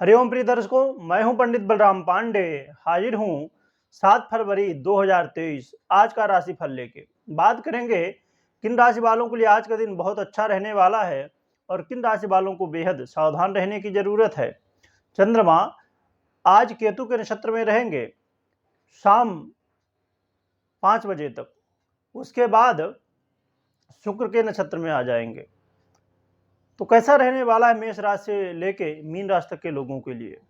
हरिओम प्रिय दर्शकों, मैं हूं पंडित बलराम पांडे। हाजिर हूं 7 फरवरी 2023 आज का राशिफल लेके। बात करेंगे किन राशि वालों के लिए आज का दिन बहुत अच्छा रहने वाला है और किन राशि वालों को बेहद सावधान रहने की जरूरत है। चंद्रमा आज केतु के नक्षत्र में रहेंगे शाम 5 बजे तक, उसके बाद शुक्र के नक्षत्र में आ जाएंगे। तो कैसा रहने वाला है मेष राशि से लेके मीन राशि तक के लोगों के लिए,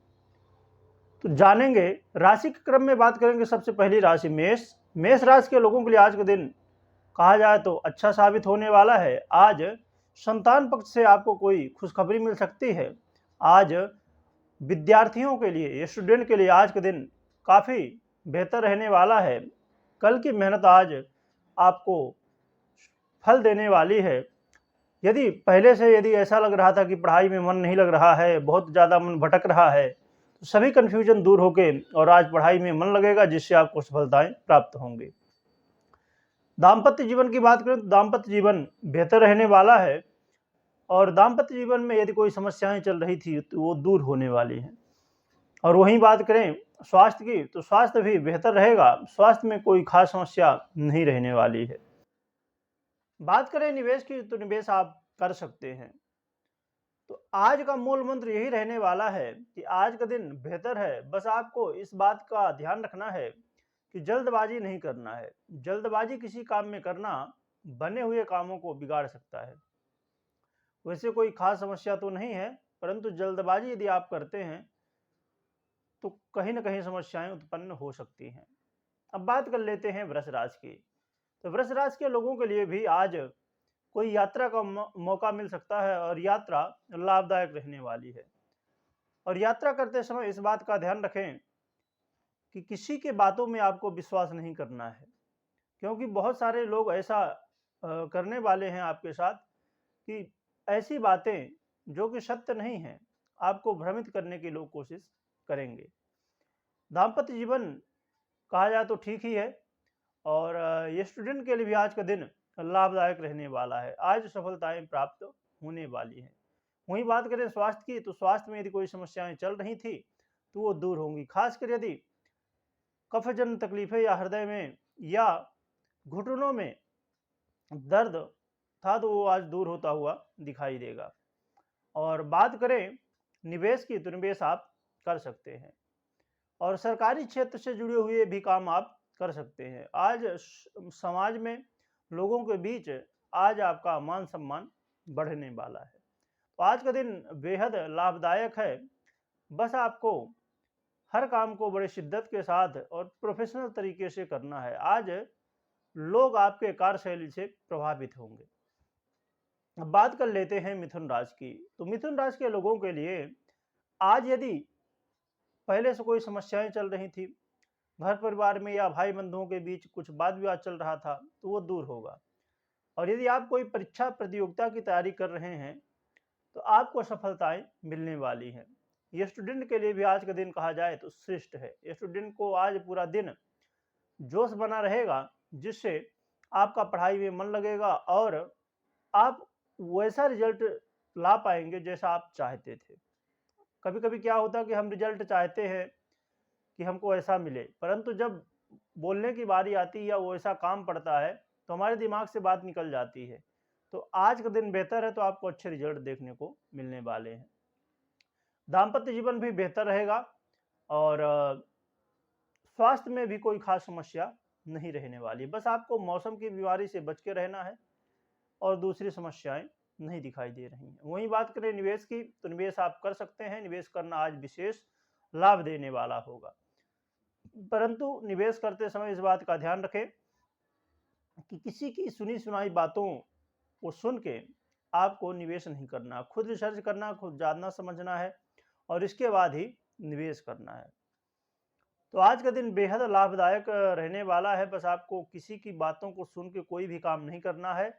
तो जानेंगे। राशि के क्रम में बात करेंगे। सबसे पहली राशि मेष राशि के लोगों के लिए आज का दिन कहा जाए तो अच्छा साबित होने वाला है। आज संतान पक्ष से आपको कोई खुशखबरी मिल सकती है। आज विद्यार्थियों के लिए, स्टूडेंट के लिए आज का दिन काफ़ी बेहतर रहने वाला है। कल की मेहनत आज आपको फल देने वाली है। यदि पहले से ऐसा लग रहा था कि पढ़ाई में मन नहीं लग रहा है, बहुत ज़्यादा मन भटक रहा है, तो सभी कन्फ्यूजन दूर होके और आज पढ़ाई में मन लगेगा, जिससे आपको सफलताएं प्राप्त होंगी। दाम्पत्य जीवन की बात करें तो दाम्पत्य जीवन बेहतर रहने वाला है और दाम्पत्य जीवन में यदि कोई समस्याएं चल रही थी तो वो दूर होने वाली हैं। और वहीं बात करें स्वास्थ्य की, तो स्वास्थ्य भी बेहतर रहेगा। स्वास्थ्य में कोई खास समस्या नहीं रहने वाली है। बात करें निवेश की, तो निवेश आप कर सकते हैं। तो आज का मूल मंत्र यही रहने वाला है कि आज का दिन बेहतर है। बस आपको इस बात का ध्यान रखना है कि जल्दबाजी नहीं करना है। जल्दबाजी किसी काम में करना बने हुए कामों को बिगाड़ सकता है। वैसे कोई खास समस्या तो नहीं है, परंतु जल्दबाजी यदि आप करते हैं तो कहीं ना कहीं समस्याएं उत्पन्न हो सकती हैं। अब बात कर लेते हैं वृष राशि की। तो वृष राशि के लोगों के लिए भी आज कोई यात्रा का मौका मिल सकता है और यात्रा लाभदायक रहने वाली है। और यात्रा करते समय इस बात का ध्यान रखें कि किसी के बातों में आपको विश्वास नहीं करना है, क्योंकि बहुत सारे लोग ऐसा करने वाले हैं आपके साथ कि ऐसी बातें जो कि सत्य नहीं है, आपको भ्रमित करने की लोग कोशिश करेंगे। दाम्पत्य जीवन कहा जाए तो ठीक ही है और ये स्टूडेंट के लिए भी आज का दिन लाभदायक रहने वाला है। आज सफलताएं प्राप्त होने वाली हैं। वहीं बात करें स्वास्थ्य की, तो स्वास्थ्य में यदि कोई समस्याएं चल रही थी तो वो दूर होंगी। खासकर यदि कफजन्य तकलीफें या हृदय में या घुटनों में दर्द था तो वो आज दूर होता हुआ दिखाई देगा। और बात करें निवेश की, तो निवेश आप कर सकते हैं और सरकारी क्षेत्र से जुड़े हुए भी काम आप कर सकते हैं। आज समाज में लोगों के बीच आज आपका मान सम्मान बढ़ने वाला है। तो आज का दिन बेहद लाभदायक है। बस आपको हर काम को बड़े शिद्दत के साथ और प्रोफेशनल तरीके से करना है। आज लोग आपके कार्यशैली से प्रभावित होंगे। अब बात कर लेते हैं मिथुन राशि की। तो मिथुन राशि के लोगों के लिए आज यदि पहले से कोई समस्याएं चल रही थी, घर परिवार में या भाई बंधुओं के बीच कुछ वाद विवाद चल रहा था, तो वो दूर होगा। और यदि आप कोई परीक्षा प्रतियोगिता की तैयारी कर रहे हैं तो आपको सफलताएं मिलने वाली हैं। ये स्टूडेंट के लिए भी आज का दिन कहा जाए तो श्रेष्ठ है। स्टूडेंट को आज पूरा दिन जोश बना रहेगा, जिससे आपका पढ़ाई में मन लगेगा और आप वैसा रिजल्ट ला पाएंगे जैसा आप चाहते थे। कभी कभी क्या होता है कि हम रिजल्ट चाहते हैं कि हमको ऐसा मिले, परंतु जब बोलने की बारी आती है या वो ऐसा काम पड़ता है तो हमारे दिमाग से बात निकल जाती है। तो आज का दिन बेहतर है, तो आपको अच्छे रिजल्ट देखने को मिलने वाले हैं। दाम्पत्य जीवन भी बेहतर रहेगा और स्वास्थ्य में भी कोई खास समस्या नहीं रहने वाली। बस आपको मौसम की बीमारी से बच के रहना है और दूसरी समस्याएं नहीं दिखाई दे रही हैं। वहीं बात करें निवेश की, तो निवेश आप कर सकते हैं। निवेश करना आज विशेष लाभ देने वाला होगा, परंतु निवेश करते समय इस बात का ध्यान रखें कि किसी की सुनी सुनाई बातों को सुन के आपको निवेश नहीं करना। खुद रिसर्च करना, खुद जानना समझना है और इसके बाद ही निवेश करना है। तो आज का दिन बेहद लाभदायक रहने वाला है। बस आपको किसी की बातों को सुन के कोई भी काम नहीं करना है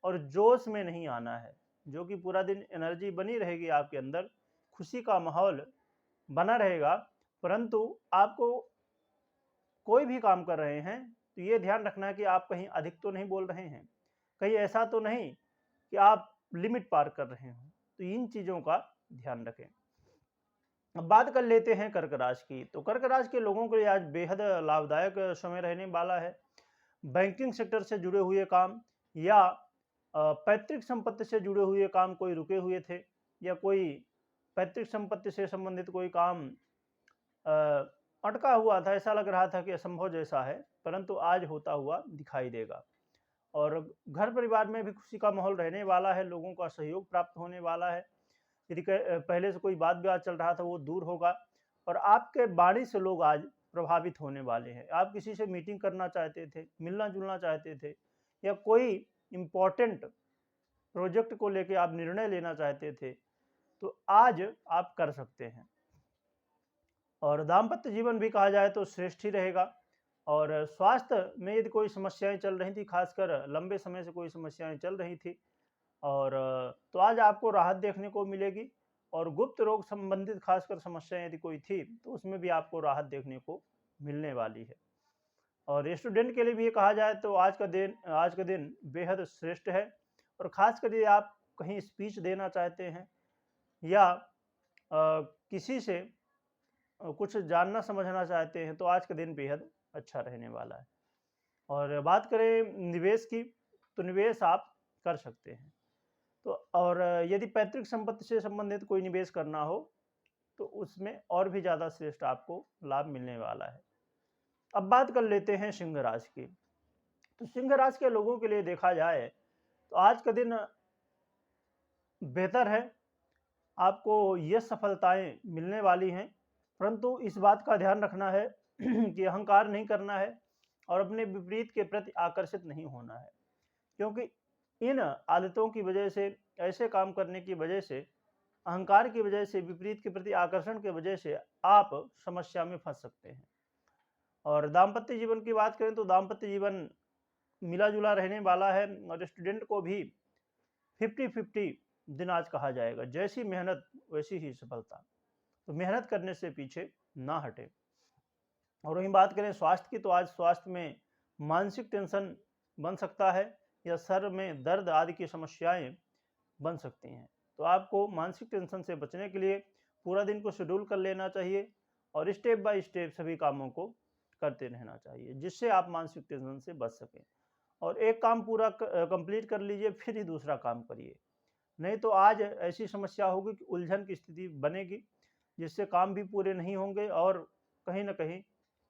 और जोश में नहीं आना है, जो कि पूरा दिन एनर्जी बनी रहेगी आपके अंदर, खुशी का माहौल बना रहेगा। परंतु आपको कोई भी काम कर रहे हैं तो ये ध्यान रखना है कि आप कहीं अधिक तो नहीं बोल रहे हैं, कहीं ऐसा तो नहीं कि आप लिमिट पार कर रहे हो। तो इन चीज़ों का ध्यान रखें। अब बात कर लेते हैं कर्क राशि की। तो कर्क राशि के लोगों के लिए आज बेहद लाभदायक समय रहने वाला है। बैंकिंग सेक्टर से जुड़े हुए काम या पैतृक संपत्ति से जुड़े हुए काम कोई रुके हुए थे, या कोई पैतृक संपत्ति से संबंधित कोई काम अ, अटका हुआ था, ऐसा लग रहा था कि असंभव जैसा है, परंतु आज होता हुआ दिखाई देगा। और घर परिवार में भी खुशी का माहौल रहने वाला है, लोगों का सहयोग प्राप्त होने वाला है। यदि पहले से कोई बात विवाद चल रहा था वो दूर होगा, और आपके वाणी से लोग आज प्रभावित होने वाले हैं। आप किसी से मीटिंग करना चाहते थे, मिलना जुलना चाहते थे, या कोई इम्पोर्टेंट प्रोजेक्ट को लेके आप निर्णय लेना चाहते थे, तो आज आप कर सकते हैं। और दाम्पत्य जीवन भी कहा जाए तो श्रेष्ठ ही रहेगा। और स्वास्थ्य में यदि कोई समस्याएं चल रही थी, खासकर लंबे समय से कोई समस्याएं चल रही थी, और तो आज आपको राहत देखने को मिलेगी। और गुप्त रोग संबंधित खासकर समस्याएं यदि कोई थी, तो उसमें भी आपको राहत देखने को मिलने वाली है। और स्टूडेंट के लिए भी ये कहा जाए तो आज का दिन बेहद श्रेष्ठ है। और खासकर यदि आप कहीं स्पीच देना चाहते हैं, या किसी से कुछ जानना समझना चाहते हैं, तो आज का दिन बेहद अच्छा रहने वाला है। और बात करें निवेश की, तो निवेश आप कर सकते हैं। तो और यदि पैतृक संपत्ति से संबंधित कोई निवेश करना हो, तो उसमें और भी ज़्यादा श्रेष्ठ आपको लाभ मिलने वाला है। अब बात कर लेते हैं सिंह राशि की। तो सिंह राशि के लोगों के लिए देखा जाए तो आज का दिन बेहतर है। आपको ये सफलताएं मिलने वाली हैं, परंतु इस बात का ध्यान रखना है कि अहंकार नहीं करना है, और अपने विपरीत के प्रति आकर्षित नहीं होना है। क्योंकि इन आदतों की वजह से, ऐसे काम करने की वजह से, अहंकार की वजह से, विपरीत के प्रति आकर्षण की वजह से आप समस्या में फंस सकते हैं। और दाम्पत्य जीवन की बात करें तो दाम्पत्य जीवन मिला जुला रहने वाला है, और स्टूडेंट को भी 50-50 दिन आज कहा जाएगा। जैसी मेहनत वैसी ही सफलता, तो मेहनत करने से पीछे ना हटे। और वहीं बात करें स्वास्थ्य की, तो आज स्वास्थ्य में मानसिक टेंशन बन सकता है, या सर में दर्द आदि की समस्याएं बन सकती हैं। तो आपको मानसिक टेंशन से बचने के लिए पूरा दिन को शेड्यूल कर लेना चाहिए, और स्टेप बाय स्टेप सभी कामों को करते रहना चाहिए, जिससे आप मानसिक टेंशन से बच सकें। और एक काम पूरा कंप्लीट कर लीजिए, फिर ही दूसरा काम करिए, नहीं तो आज ऐसी समस्या होगी कि उलझन की स्थिति बनेगी, जिससे काम भी पूरे नहीं होंगे, और कहीं ना कहीं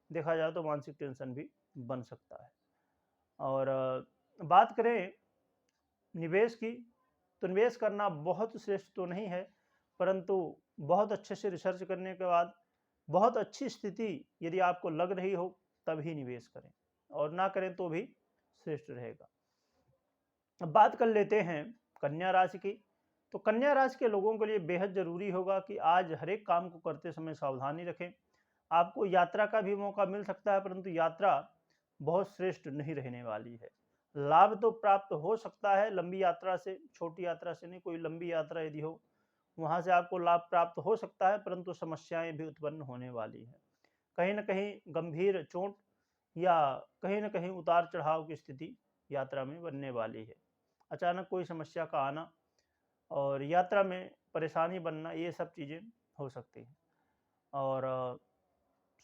देखा जाए तो मानसिक टेंशन भी बन सकता है। और बात करें निवेश की, तो निवेश करना बहुत श्रेष्ठ तो नहीं है, परंतु बहुत अच्छे से रिसर्च करने के बाद, बहुत अच्छी स्थिति यदि आपको लग रही हो, तभी निवेश करें, और ना करें तो भी श्रेष्ठ रहेगा। अब बात कर लेते हैं कन्या राशि की। तो कन्या राशि के लोगों के लिए बेहद जरूरी होगा कि आज हर एक काम को करते समय सावधानी रखें। आपको यात्रा का भी मौका मिल सकता है, परंतु यात्रा बहुत श्रेष्ठ नहीं रहने वाली है। लाभ तो प्राप्त हो सकता है लंबी यात्रा से, छोटी यात्रा से नहीं, कोई लंबी यात्रा यदि हो, वहां से आपको लाभ प्राप्त हो सकता है, परंतु समस्याएं भी उत्पन्न होने वाली है। कहीं ना कहीं गंभीर चोट, या कहीं ना कहीं उतार चढ़ाव की स्थिति यात्रा में बनने वाली है। अचानक कोई समस्या का आना, और यात्रा में परेशानी बनना, ये सब चीज़ें हो सकती हैं। और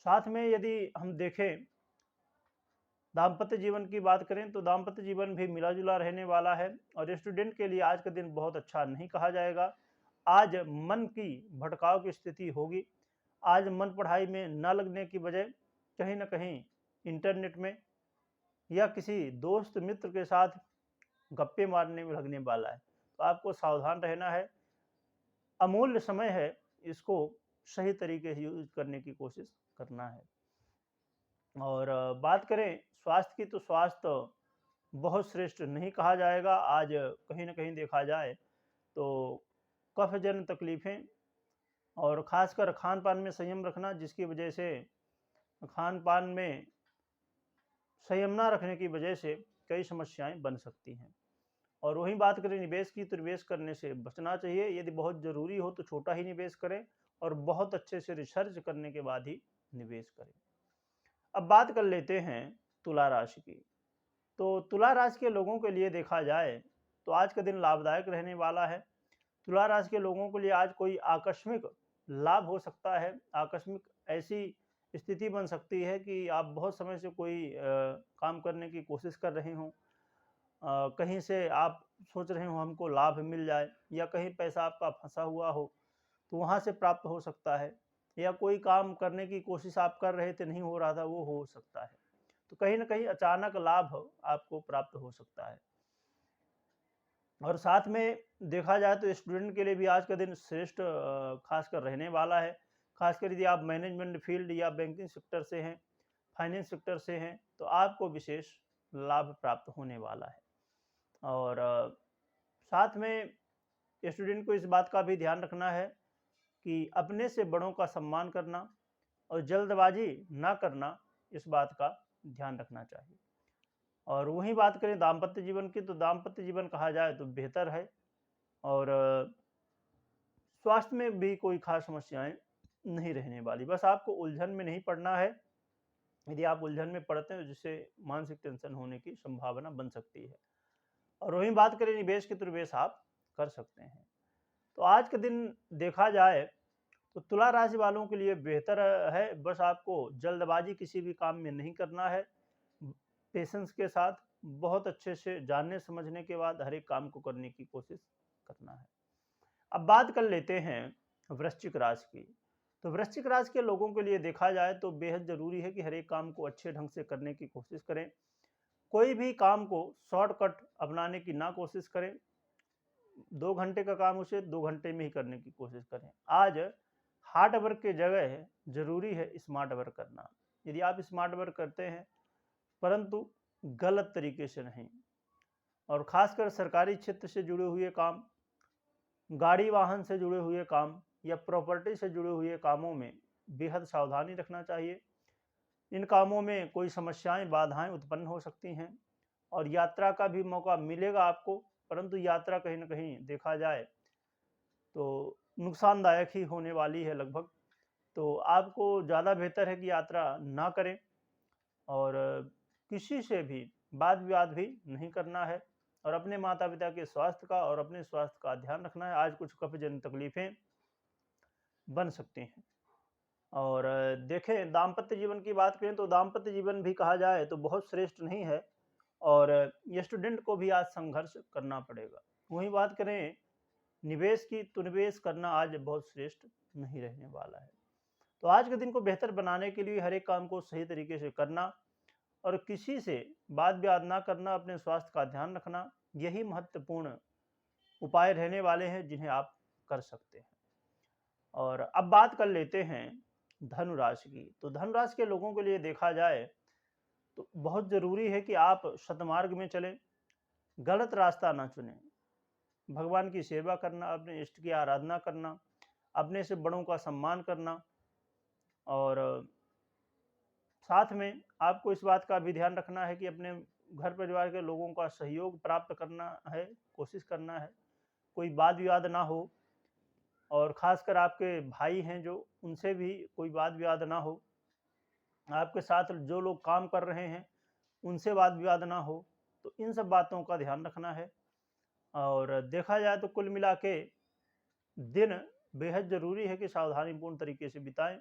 साथ में यदि हम देखें दाम्पत्य जीवन की बात करें, तो दाम्पत्य जीवन भी मिला जुला रहने वाला है। और स्टूडेंट के लिए आज का दिन बहुत अच्छा नहीं कहा जाएगा। आज मन की भटकाव की स्थिति होगी। आज मन पढ़ाई में न लगने की बजाय कहीं ना कहीं इंटरनेट में, या किसी दोस्त मित्र के साथ गप्पे मारने में लगने वाला है। तो आपको सावधान रहना है। अमूल्य समय है, इसको सही तरीके से यूज करने की कोशिश करना है। और बात करें स्वास्थ्य की, तो स्वास्थ्य बहुत श्रेष्ठ नहीं कहा जाएगा। आज कहीं ना कहीं देखा जाए तो कफजन्य तकलीफ़ें, और ख़ासकर खान पान में संयम रखना, जिसकी वजह से खान पान में संयम ना रखने की वजह से कई समस्याएं बन सकती हैं। और वहीं बात करें निवेश की, तो निवेश करने से बचना चाहिए। यदि बहुत ज़रूरी हो तो छोटा ही निवेश करें, और बहुत अच्छे से रिसर्च करने के बाद ही निवेश करें। अब बात कर लेते हैं तुला राशि की। तो तुला राशि के लोगों के लिए देखा जाए तो आज का दिन लाभदायक रहने वाला है। तुला राशि के लोगों के लिए आज कोई आकस्मिक लाभ हो सकता है। आकस्मिक ऐसी स्थिति बन सकती है कि आप बहुत समय से कोई काम करने की कोशिश कर रहे हों, कहीं से आप सोच रहे हो हमको लाभ मिल जाए, या कहीं पैसा आपका फंसा हुआ हो तो वहाँ से प्राप्त हो सकता है, या कोई काम करने की कोशिश आप कर रहे थे नहीं हो रहा था वो हो सकता है। तो कहीं न कहीं अचानक लाभ आपको प्राप्त हो सकता है। और साथ में देखा जाए तो स्टूडेंट के लिए भी आज का दिन श्रेष्ठ खासकर रहने वाला है। खासकर यदि आप मैनेजमेंट फील्ड या बैंकिंग सेक्टर से हैं, फाइनेंस सेक्टर से हैं, तो आपको विशेष लाभ प्राप्त होने वाला है। और साथ में स्टूडेंट को इस बात का भी ध्यान रखना है कि अपने से बड़ों का सम्मान करना और जल्दबाजी ना करना, इस बात का ध्यान रखना चाहिए। और वहीं बात करें दाम्पत्य जीवन की, तो दाम्पत्य जीवन कहा जाए तो बेहतर है। और स्वास्थ्य में भी कोई खास समस्याएं नहीं रहने वाली। बस आपको उलझन में नहीं पड़ना है। यदि आप उलझन में पड़ते हैं तो जिससे मानसिक टेंशन होने की संभावना बन सकती है। और वहीं बात करें निवेश की, तो निवेश आप कर सकते हैं। तो आज के दिन देखा जाए तो तुला राशि वालों के लिए बेहतर है। बस आपको जल्दबाजी किसी भी काम में नहीं करना है। पेशेंस के साथ बहुत अच्छे से जानने समझने के बाद हर एक काम को करने की कोशिश करना है। अब बात कर लेते हैं वृश्चिक राशि की। तो वृश्चिक राशि के लोगों के लिए देखा जाए तो बेहद जरूरी है कि हर एक काम को अच्छे ढंग से करने की कोशिश करें। कोई भी काम को शॉर्टकट अपनाने की ना कोशिश करें। 2 घंटे का काम उसे 2 घंटे में ही करने की कोशिश करें। आज हार्ड वर्क की जगह जरूरी है स्मार्ट वर्क करना। यदि आप स्मार्ट वर्क करते हैं परंतु गलत तरीके से नहीं, और खासकर सरकारी क्षेत्र से जुड़े हुए काम, गाड़ी वाहन से जुड़े हुए काम या प्रॉपर्टी से जुड़े हुए कामों में बेहद सावधानी रखना चाहिए। इन कामों में कोई समस्याएं, बाधाएं उत्पन्न हो सकती हैं और यात्रा का भी मौका मिलेगा आपको, परंतु यात्रा कहीं न कहीं देखा जाए तो नुकसानदायक ही होने वाली है लगभग। तो आपको ज़्यादा बेहतर है कि यात्रा ना करें, और किसी से भी वाद विवाद भी नहीं करना है, और अपने माता पिता के स्वास्थ्य का और अपने स्वास्थ्य का ध्यान रखना है। आज कुछ कफजन्य तकलीफें बन सकती हैं। और देखें दाम्पत्य जीवन की बात करें तो दाम्पत्य जीवन भी कहा जाए तो बहुत श्रेष्ठ नहीं है, और ये स्टूडेंट को भी आज संघर्ष करना पड़ेगा। वहीं बात करें निवेश की, तो निवेश करना आज बहुत श्रेष्ठ नहीं रहने वाला है। तो आज के दिन को बेहतर बनाने के लिए हर एक काम को सही तरीके से करना और किसी से वाद विवाद ना करना, अपने स्वास्थ्य का ध्यान रखना, यही महत्वपूर्ण उपाय रहने वाले हैं जिन्हें आप कर सकते हैं। और अब बात कर लेते हैं धनु राशि की। तो धनु राशि के लोगों के लिए देखा जाए तो बहुत ज़रूरी है कि आप सतमार्ग में चलें, गलत रास्ता ना चुनें। भगवान की सेवा करना, अपने इष्ट की आराधना करना, अपने से बड़ों का सम्मान करना, और साथ में आपको इस बात का भी ध्यान रखना है कि अपने घर परिवार के लोगों का सहयोग प्राप्त करना है, कोशिश करना है, कोई वाद विवाद ना हो, और ख़ासकर आपके भाई हैं जो, उनसे भी कोई वाद विवाद ना हो। आपके साथ जो लोग काम कर रहे हैं उनसे वाद विवाद ना हो। तो इन सब बातों का ध्यान रखना है। और देखा जाए तो कुल मिला के दिन बेहद ज़रूरी है कि सावधानीपूर्ण तरीके से बिताएं,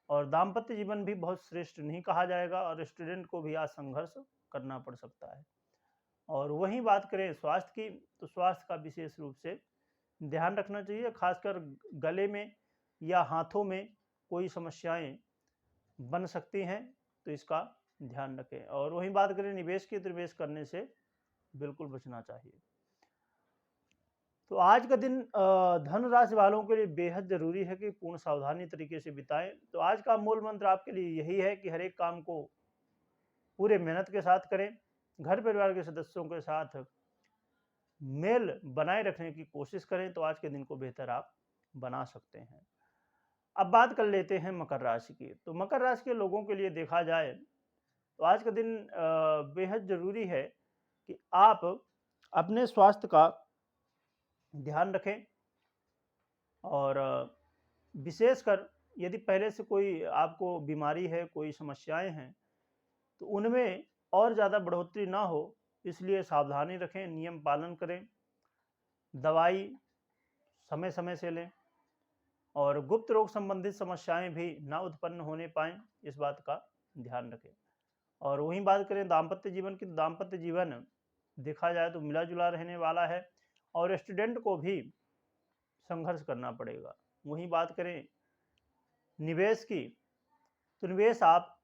और दाम्पत्य जीवन भी बहुत श्रेष्ठ नहीं कहा जाएगा, और स्टूडेंट को भी आज संघर्ष करना पड़ सकता है। और वहीं बात करें स्वास्थ्य की, तो स्वास्थ्य का विशेष रूप से ध्यान रखना चाहिए। खासकर गले में या हाथों में कोई समस्याएं बन सकती हैं, तो इसका ध्यान रखें। और वहीं बात करें निवेश की, तो निवेश करने से बिल्कुल बचना चाहिए। तो आज का दिन धनु राशि वालों के लिए बेहद ज़रूरी है कि पूर्ण सावधानी तरीके से बिताएं। तो आज का मूल मंत्र आपके लिए यही है कि हर एक काम को पूरे मेहनत के साथ करें, घर परिवार के सदस्यों के साथ मेल बनाए रखने की कोशिश करें, तो आज के दिन को बेहतर आप बना सकते हैं। अब बात कर लेते हैं मकर राशि की। तो मकर राशि के लोगों के लिए देखा जाए तो आज का दिन बेहद ज़रूरी है कि आप अपने स्वास्थ्य का ध्यान रखें, और विशेषकर यदि पहले से कोई आपको बीमारी है, कोई समस्याएं हैं, तो उनमें और ज़्यादा बढ़ोतरी ना हो, इसलिए सावधानी रखें, नियम पालन करें, दवाई समय समय से लें, और गुप्त रोग संबंधित समस्याएं भी ना उत्पन्न होने पाएं, इस बात का ध्यान रखें। और वहीं बात करें दाम्पत्य जीवन की, तो दाम्पत्य जीवन देखा जाए तो मिला जुला रहने वाला है और स्टूडेंट को भी संघर्ष करना पड़ेगा। वहीं बात करें निवेश की, तो निवेश आप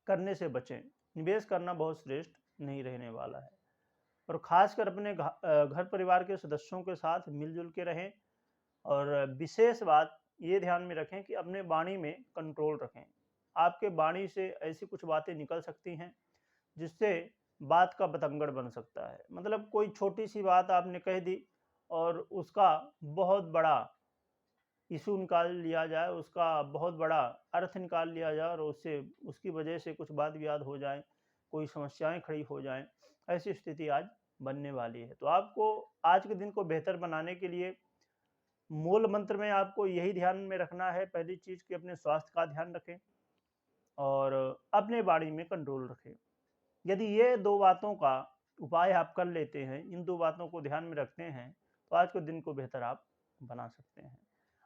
करने से बचें। निवेश करना बहुत श्रेष्ठ नहीं रहने वाला है और खासकर अपने घर परिवार के सदस्यों के साथ मिलजुल के रहें। और विशेष बात ये ध्यान में रखें कि अपने वाणी में कंट्रोल रखें। आपके वाणी से ऐसी कुछ बातें निकल सकती हैं जिससे बात का बतंगड़ बन सकता है। मतलब कोई छोटी सी बात आपने कह दी और उसका बहुत बड़ा इशू निकाल लिया जाए, उसका बहुत बड़ा अर्थ निकाल लिया जाए और उससे उसकी वजह से कुछ वाद विवाद हो जाए, कोई समस्याएं खड़ी हो जाएं, ऐसी स्थिति आज बनने वाली है। तो आपको आज के दिन को बेहतर बनाने के लिए मूल मंत्र में आपको यही ध्यान में रखना है, पहली चीज़ कि अपने स्वास्थ्य का ध्यान रखें और अपने वाणी में कंट्रोल रखें। यदि ये 2 बातों का उपाय आप कर लेते हैं, इन 2 बातों को ध्यान में रखते हैं, तो आज के दिन को बेहतर आप बना सकते हैं।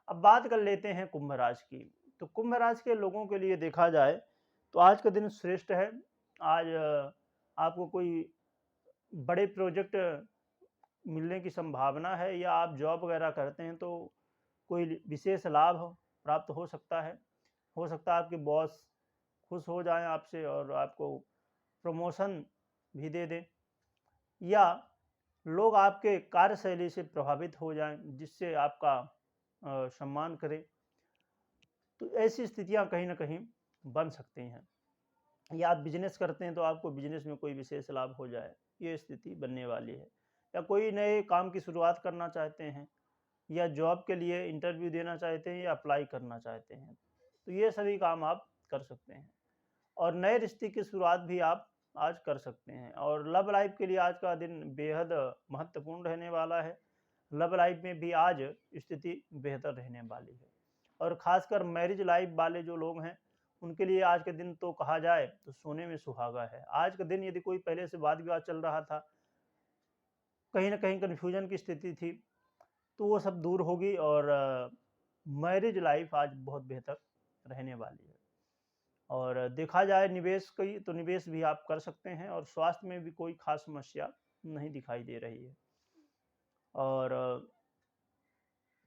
अब बात कर लेते हैं कुंभ राशि की। तो कुंभ राशि के लोगों के लिए देखा जाए तो आज का दिन श्रेष्ठ है। आज आपको कोई बड़े प्रोजेक्ट मिलने की संभावना है या आप जॉब वगैरह करते हैं तो कोई विशेष लाभ प्राप्त हो सकता है। हो सकता है आपके बॉस खुश हो जाएं आपसे और आपको प्रमोशन भी दे दें या लोग आपके कार्यशैली से प्रभावित हो जाएं जिससे आपका सम्मान करें। तो ऐसी स्थितियां कहीं ना कहीं बन सकती हैं। या आप बिजनेस करते हैं तो आपको बिजनेस में कोई विशेष लाभ हो जाए, ये स्थिति बनने वाली है। या कोई नए काम की शुरुआत करना चाहते हैं या जॉब के लिए इंटरव्यू देना चाहते हैं या अप्लाई करना चाहते हैं, तो ये सभी काम आप कर सकते हैं। और नए रिश्ते की शुरुआत भी आप आज कर सकते हैं। और लव लाइफ के लिए आज का दिन बेहद महत्वपूर्ण रहने वाला है। लव लाइफ में भी आज स्थिति बेहतर रहने वाली है और खासकर मैरिज लाइफ वाले जो लोग हैं उनके लिए आज के दिन तो कहा जाए तो सोने में सुहागा है। आज के दिन यदि कोई पहले से वाद विवाद चल रहा था, कहीं ना कहीं कन्फ्यूजन की स्थिति थी, तो वो सब दूर होगी और मैरिज लाइफ आज बहुत बेहतर रहने वाली है। और देखा जाए निवेश की, तो निवेश भी आप कर सकते हैं और स्वास्थ्य में भी कोई खास समस्या नहीं दिखाई दे रही है। और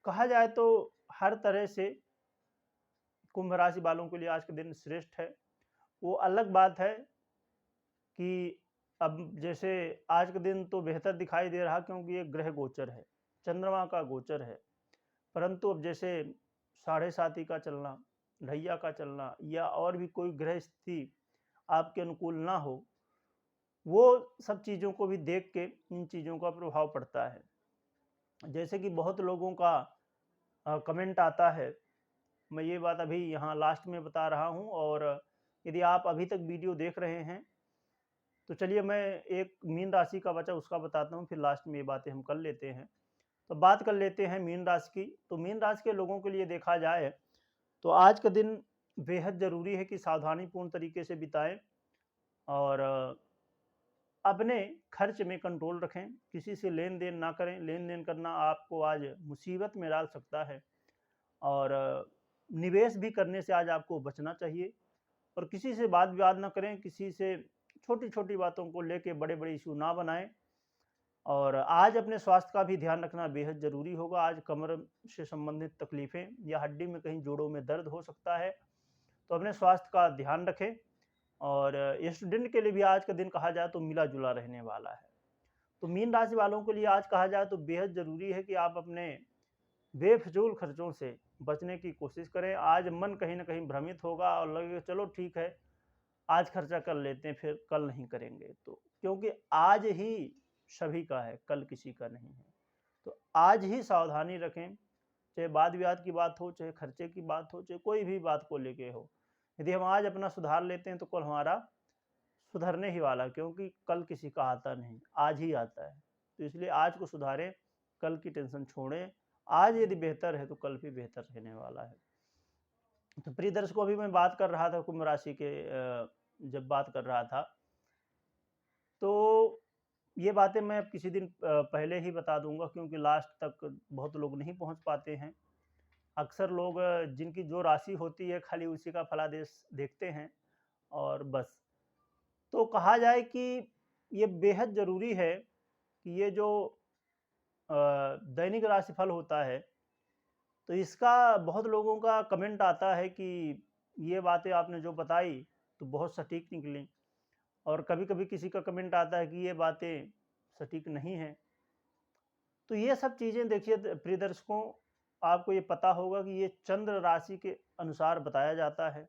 कहा जाए तो हर तरह से कुंभ राशि वालों के लिए आज का दिन श्रेष्ठ है। वो अलग बात है कि अब जैसे आज का दिन तो बेहतर दिखाई दे रहा क्योंकि ये ग्रह गोचर है, चंद्रमा का गोचर है। परंतु अब जैसे 7.5 का चलना, ढैया का चलना या और भी कोई ग्रह स्थिति आपके अनुकूल ना हो, वो सब चीज़ों को भी देख के इन चीज़ों का प्रभाव पड़ता है। जैसे कि बहुत लोगों का कमेंट आता है, मैं ये बात अभी यहाँ लास्ट में बता रहा हूँ। और यदि आप अभी तक वीडियो देख रहे हैं तो चलिए मैं एक मीन राशि का बचा उसका बताता हूँ, फिर लास्ट में ये बातें हम कर लेते हैं। तो बात कर लेते हैं मीन राशि की। तो मीन राशि के लोगों के लिए देखा जाए तो आज का दिन बेहद ज़रूरी है कि सावधानीपूर्ण तरीके से बिताएं और अपने खर्च में कंट्रोल रखें। किसी से लेन देन ना करें, लेन देन करना आपको आज मुसीबत में डाल सकता है। और निवेश भी करने से आज आपको बचना चाहिए और किसी से वाद विवाद ना करें, किसी से छोटी छोटी बातों को लेके बड़े बड़े इशू ना बनाएं। और आज अपने स्वास्थ्य का भी ध्यान रखना बेहद ज़रूरी होगा। आज कमर से संबंधित तकलीफ़ें या हड्डी में कहीं जोड़ों में दर्द हो सकता है, तो अपने स्वास्थ्य का ध्यान रखें। और स्टूडेंट के लिए भी आज का दिन कहा जाए तो मिला जुला रहने वाला है। तो मीन राशि वालों के लिए आज कहा जाए तो बेहद ज़रूरी है कि आप अपने बेफजूल खर्चों से बचने की कोशिश करें। आज मन कहीं ना कहीं भ्रमित होगा और लगेगा चलो ठीक है आज खर्चा कर लेते हैं, फिर कल नहीं करेंगे। तो क्योंकि आज ही सभी का है, कल किसी का नहीं है। तो आज ही सावधानी रखें, चाहे वाद विवाद की बात हो, चाहे खर्चे की बात हो, चाहे कोई भी बात को लेके हो। यदि हम आज अपना सुधार लेते हैं तो कल हमारा सुधरने ही वाला, क्योंकि कल किसी का आता नहीं, आज ही आता है। तो इसलिए आज को सुधारें, कल की टेंशन छोड़ें। आज यदि बेहतर है तो कल भी बेहतर रहने वाला है। तो प्रिय दर्शकों, अभी मैं बात कर रहा था कुंभ राशि के, जब बात कर रहा था तो ये बातें मैं किसी दिन पहले ही बता दूंगा, क्योंकि लास्ट तक बहुत लोग नहीं पहुंच पाते हैं। अक्सर लोग जिनकी जो राशि होती है खाली उसी का फलादेश देखते हैं और बस। तो कहा जाए कि ये बेहद ज़रूरी है कि ये जो दैनिक राशिफल होता है, तो इसका बहुत लोगों का कमेंट आता है कि ये बातें आपने जो बताई तो बहुत सटीक निकली, और कभी-कभी किसी का कमेंट आता है कि ये बातें सटीक नहीं हैं। तो ये सब चीज़ें देखिए प्रिय दर्शकों, आपको ये पता होगा कि ये चंद्र राशि के अनुसार बताया जाता है।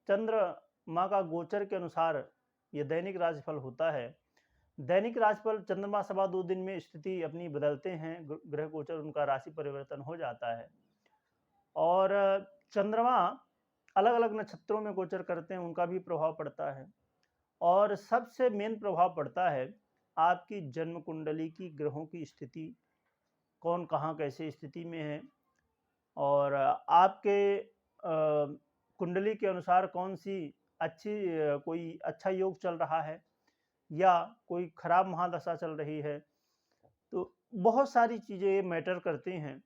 चंद्रमा का गोचर के अनुसार ये दैनिक राशिफल होता है। दैनिक राशिफल चंद्रमा सवा 2 दिन में स्थिति अपनी बदलते हैं, ग्रह गोचर उनका राशि परिवर्तन हो जाता है। और चंद्रमा अलग-अलग नक्षत्रों में गोचर करते हैं, उनका भी प्रभाव पड़ता है। और सबसे मेन प्रभाव पड़ता है आपकी जन्म कुंडली की ग्रहों की स्थिति, कौन कहाँ कैसे स्थिति में है, और आपके कुंडली के अनुसार कौन-सी कोई अच्छा योग चल रहा है या कोई खराब महादशा चल रही है। तो बहुत सारी चीज़ें ये मैटर करती हैं।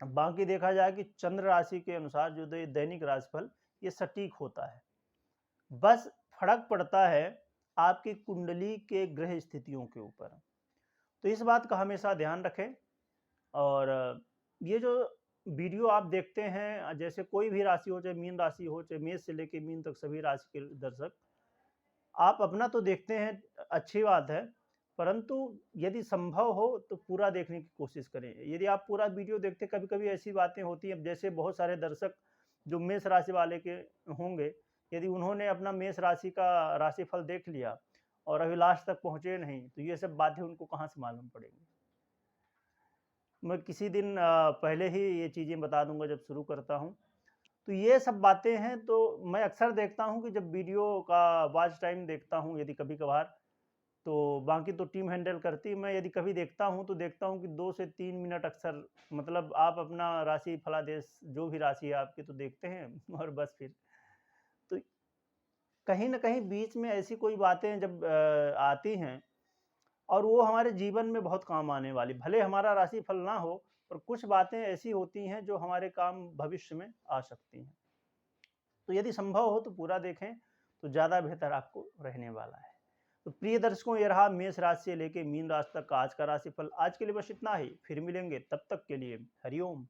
बाकी देखा जाए कि चंद्र राशि के अनुसार जो दैनिक राशिफल ये सटीक होता है। बस फ़र्क पड़ता है आपकी कुंडली के ग्रह स्थितियों के ऊपर। तो इस बात का हमेशा ध्यान रखें। और ये जो वीडियो आप देखते हैं, जैसे कोई भी राशि हो, चाहे मीन राशि हो, चाहे मेष से लेके मीन तक सभी राशि के दर्शक, आप अपना तो देखते हैं, अच्छी बात है, परंतु यदि संभव हो तो पूरा देखने की कोशिश करें। यदि आप पूरा वीडियो देखते, कभी-कभी ऐसी बातें होती हैं, जैसे बहुत सारे दर्शक जो मेष राशि वाले के होंगे, यदि उन्होंने अपना मेष राशि का राशिफल देख लिया और अभी लास्ट तक पहुँचे नहीं, तो ये सब बातें उनको कहाँ से मालूम पड़ेंगी। मैं किसी दिन पहले ही ये चीज़ें बता दूँगा जब शुरू करता हूँ। तो ये सब बातें हैं, तो मैं अक्सर देखता हूँ कि जब वीडियो का वॉच टाइम देखता हूँ यदि कभी-कभार, तो बाकी तो टीम हैंडल करती है। मैं यदि कभी देखता हूँ तो देखता हूँ कि 2 से 3 मिनट अक्सर, मतलब आप अपना राशि फलादेश जो भी राशि है आपकी तो देखते हैं और बस फिर। तो कहीं न कहीं बीच में ऐसी कोई बातें जब आती हैं और वो हमारे जीवन में बहुत काम आने वाली, भले हमारा राशिफल ना हो, पर कुछ बातें ऐसी होती हैं जो हमारे काम भविष्य में आ सकती हैं। तो यदि संभव हो तो पूरा देखें, तो ज़्यादा बेहतर आपको रहने वाला है। तो प्रिय दर्शकों, ये रहा मेष राशि से लेके मीन राशि तक का आज का राशिफल। आज के लिए बस इतना ही, फिर मिलेंगे, तब तक के लिए हरि ओम।